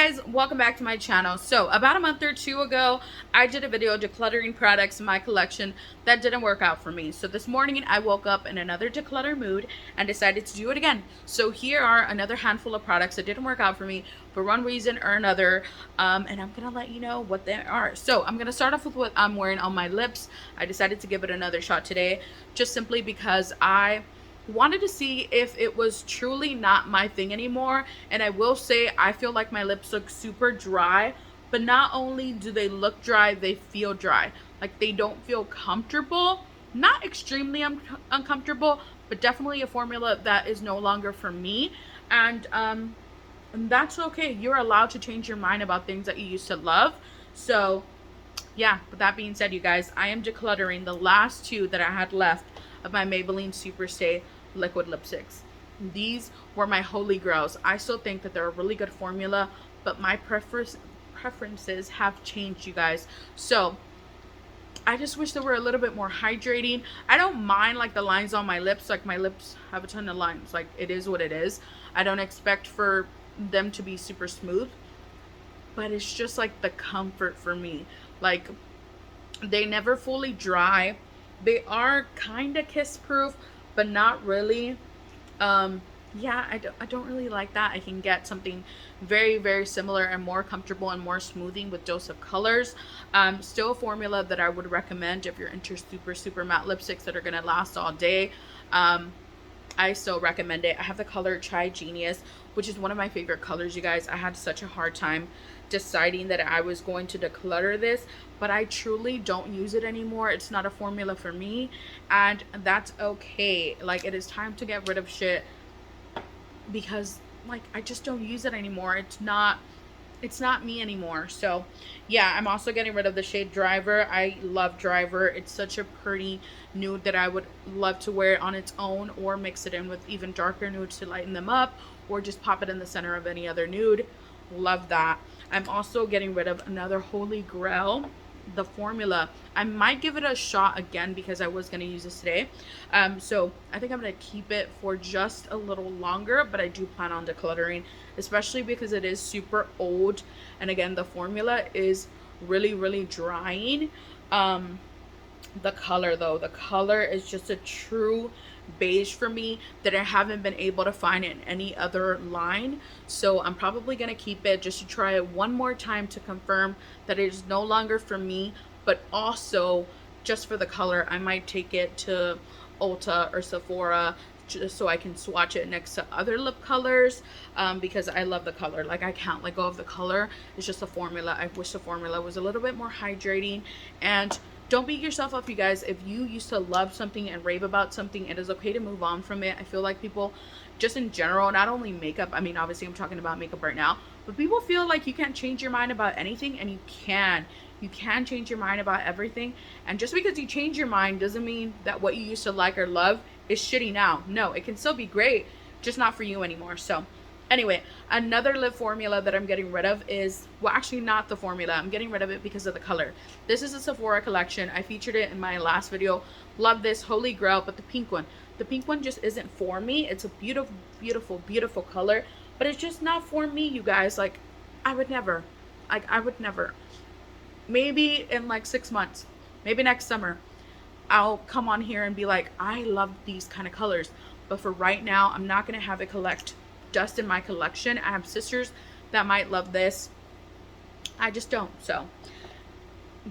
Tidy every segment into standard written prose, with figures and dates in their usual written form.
guys, welcome back to my channel. So about a month or two ago, I did a video decluttering products in my collection that didn't work out for me. So this morning I woke up in another declutter mood and decided to do it again. So here are another handful of products that didn't work out for me for one reason or another, and I'm gonna let you know what they are. So I'm gonna start off with what I'm wearing on my lips. I decided to give it another shot today just simply because I wanted to see if it was truly not my thing anymore. And I will say, I feel like my lips look super dry, but not only do they look dry, they feel dry. Like they don't feel comfortable, not extremely uncomfortable, but definitely a formula that is no longer for me. And that's okay. You're allowed to change your mind about things that you used to love. So yeah, with that being said, you guys, I am decluttering the last two that I had left of my Maybelline Superstay liquid lipsticks. These were my holy grails. I still think that they're a really good formula, but my preferences have changed, you guys. So I just wish they were a little bit more hydrating. I don't mind like the lines on my lips. Like my lips have a ton of lines. Like it is what it is. I don't expect for them to be super smooth, but it's just like the comfort for me. Like they never fully dry. They are kind of kiss proof, but not really. Yeah, I don't really like that. I can get something very, very similar and more comfortable and more smoothing with Dose of Colors. Still a formula that I would recommend if you're into super matte lipsticks that are going to last all day. I still recommend it. I have the color Chai Genius, which is one of my favorite colors, you guys. I had such a hard time deciding that I was going to declutter this, but I truly don't use it anymore. It's not a formula for me, and that's okay. Like, it is time to get rid of shit because like I just don't use it anymore. It's not me anymore. So yeah, I'm also getting rid of the shade Driver. I love Driver. It's such a pretty nude that I would love to wear it on its own or mix it in with even darker nudes to lighten them up, or just pop it in the center of any other nude. Love that. I'm also getting rid of another holy grail, the formula. I might give it a shot again because I was going to use this today. So I think I'm going to keep it for just a little longer, but I do plan on decluttering, especially because it is super old. And again, the formula is really drying. The color though, the color is just a true beige for me that I haven't been able to find in any other line. So I'm probably going to keep it just to try it one more time to confirm that it is no longer for me, but also just for the color. I might take it to Ulta or Sephora just so I can swatch it next to other lip colors, because I love the color. Like I can't let go of the color. It's just a formula. I wish the formula was a little bit more hydrating. And don't beat yourself up, you guys. If you used to love something and rave about something, it is okay to move on from it. I feel like people, just in general, not only makeup, I mean, obviously I'm talking about makeup right now, but people feel like you can't change your mind about anything, and you can. You can change your mind about everything. And just because you change your mind doesn't mean that what you used to like or love is shitty now. No, it can still be great, just not for you anymore. So anyway, another lip formula that I'm getting rid of is, well, actually not the formula. I'm getting rid of it because of the color. This is a Sephora collection. I featured it in my last video. Love this, holy grail, but the pink one. The pink one just isn't for me. It's a beautiful color, but it's just not for me, you guys. Like, I would never. Maybe in like 6 months, maybe next summer, I'll come on here and be like, I love these kind of colors. But for right now, I'm not going to have it collect dust in my collection. I have sisters that might love this. I just don't. So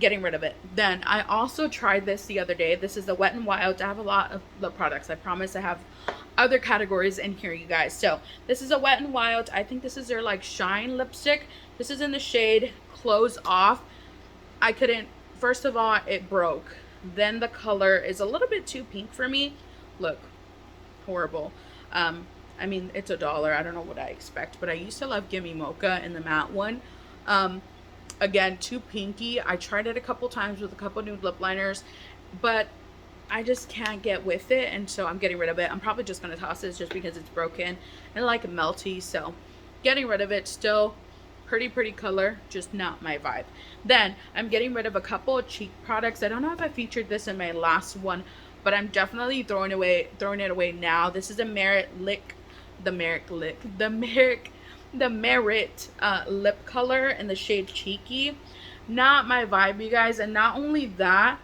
getting rid of it. Then I also tried this the other day. This is the Wet n Wild. I have a lot of lip products. I promise I have other categories in here, you guys. So this is a Wet n Wild. I think this is their like shine lipstick. This is in the shade Close Off. I couldn't, first of all, it broke. Then the color is a little bit too pink for me. Look, horrible. I mean, it's $1. I don't know what I expect, but I used to love Gimme Mocha in the matte one. Again, too pinky. I tried it a couple times with a couple nude lip liners, but I just can't get with it, and so I'm getting rid of it. I'm probably just going to toss this just because it's broken and like melty, so getting rid of it. Still pretty color, just not my vibe. Then I'm getting rid of a couple of cheek products. I don't know if I featured this in my last one, but I'm definitely throwing it away now. This is a Merit the Merit lip color in the shade Cheeky. Not my vibe, you guys. And not only that,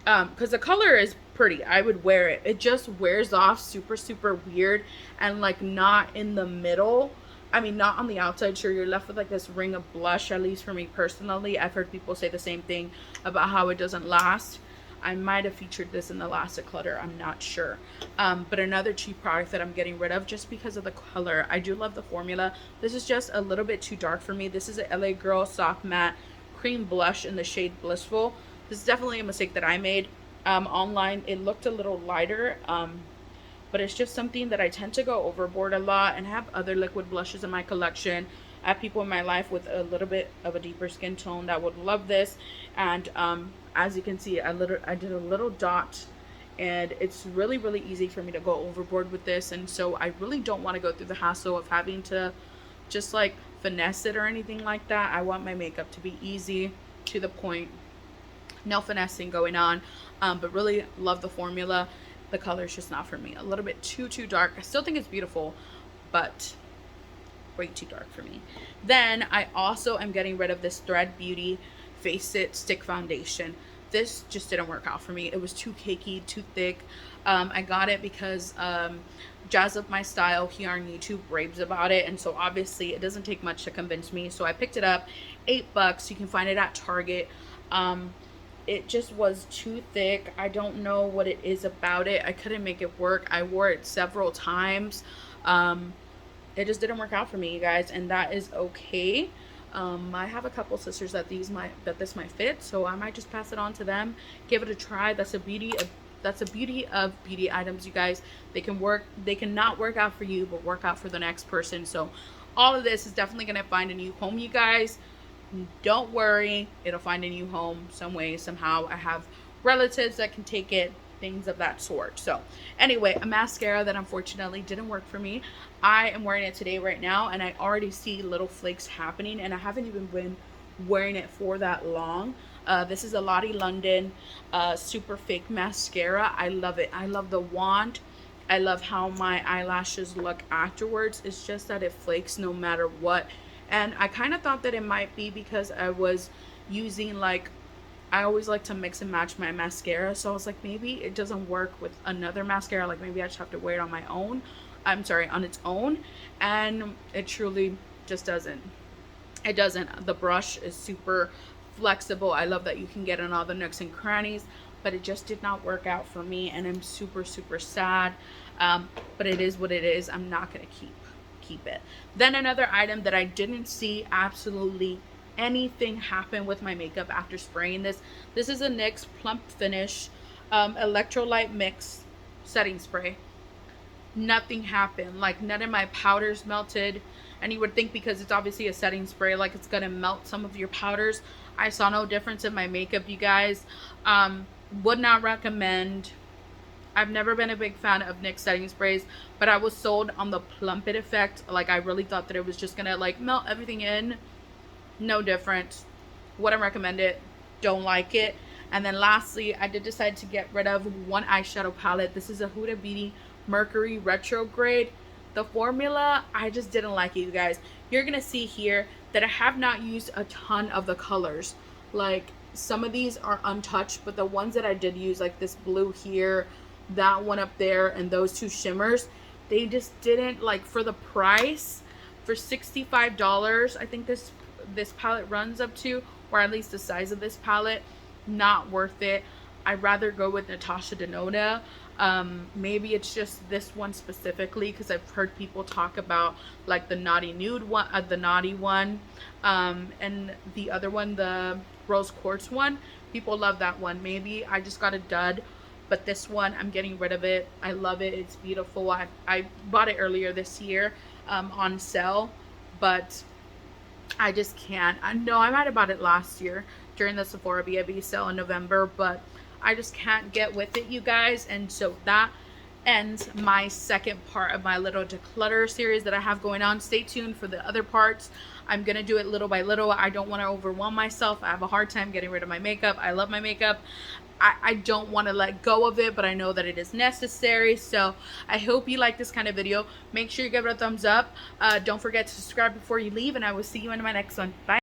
because the color is pretty, I would wear it. It just wears off super, super weird and like not in the middle. I mean, not on the outside. Sure, you're left with like this ring of blush, at least for me personally. I've heard people say the same thing about how it doesn't last. I might have featured this in the last Declutter, I'm not sure. But another cheap product that I'm getting rid of just because of the color. I do love the formula. This is just a little bit too dark for me. This is a LA Girl Soft Matte Cream Blush in the shade Blissful. This is definitely a mistake that I made. Online, it looked a little lighter, but it's just something that I tend to go overboard a lot, and have other liquid blushes in my collection. I have people in my life with a little bit of a deeper skin tone that would love this. And as you can see, I did a little dot, and it's really, really easy for me to go overboard with this. And so I really don't want to go through the hassle of having to just like finesse it or anything like that. I want my makeup to be easy, to the point, no finessing going on. But really love the formula. The color is just not for me. A little bit too dark. I still think it's beautiful, but way too dark for me. Then I also am getting rid of this Thread Beauty Face It Stick Foundation. This just didn't work out for me. It was too cakey, too thick. I got it because Jazz Up My Style here on YouTube raves about it, and so obviously it doesn't take much to convince me. So I picked it up, $8. You can find it at Target. It just was too thick. I don't know what it is about it. I couldn't make it work. I wore it several times. It just didn't work out for me, you guys, and that is okay. I have a couple sisters that this might fit, so I might just pass it on to them, give it a try. That's a beauty of beauty items, you guys. They can not work out for you, but work out for the next person. So all of this is definitely gonna find a new home, you guys. Don't worry, it'll find a new home some way, somehow. I have relatives that can take it, things of that sort. So anyway, a mascara that unfortunately didn't work for me. I am wearing it today right now, and I already see little flakes happening, and I haven't even been wearing it for that long. This is a Lottie London Super Fake Mascara. I love it. I love the wand. I love how my eyelashes look afterwards. It's just that it flakes no matter what. And I kind of thought that it might be because I was using, like, I always like to mix and match my mascara. So I was like, maybe it doesn't work with another mascara. Like, maybe I just have to wear it on my own. I'm sorry, on its own. And it truly just doesn't. It doesn't. The brush is super flexible. I love that you can get in all the nooks and crannies. But it just did not work out for me. And I'm super, super sad. But it is what it is. I'm not going to keep it. Then another item that I didn't see absolutely anything happen with my makeup after spraying this. This is a NYX Plump Finish electrolyte mix setting spray. Nothing happened. Like, none of my powders melted. And you would think because it's obviously a setting spray, like it's gonna melt some of your powders. I saw no difference in my makeup, you guys. Would not recommend. I've never been a big fan of NYX setting sprays, but I was sold on the Plump It effect. Like, I really thought that it was just gonna like melt everything in. No difference. Wouldn't recommend it. Don't like it. And then lastly, I did decide to get rid of one eyeshadow palette. This is a Huda Beauty Mercury Retrograde. The formula, I just didn't like it, you guys. You're gonna see here that I have not used a ton of the colors. Like, some of these are untouched, but the ones that I did use, like this blue here, that one up there, and those two shimmers, they just didn't, like, for the price, for $65, I think this palette runs up to, or at least the size of this palette, not worth it. I'd rather go with Natasha Denona. Maybe it's just this one specifically because I've heard people talk about like the Naughty Nude one, the Naughty one, and the other one, the Rose Quartz one. People love that one. Maybe I just got a dud, but this one, I'm getting rid of it. I love it. It's beautiful. I bought it earlier this year on sale, but I just can't. No, I might have bought it last year during the Sephora BIB sale in November, but I just can't get with it, you guys. And so that ends my second part of my little declutter series that I have going on. Stay tuned for the other parts. I'm gonna do it little by little. I don't want to overwhelm myself. I have a hard time getting rid of my makeup. I love my makeup. I don't want to let go of it, but I know that it is necessary. So I hope you like this kind of video. Make sure you give it a thumbs up. Don't forget to subscribe before you leave, and I will see you in my next one. Bye.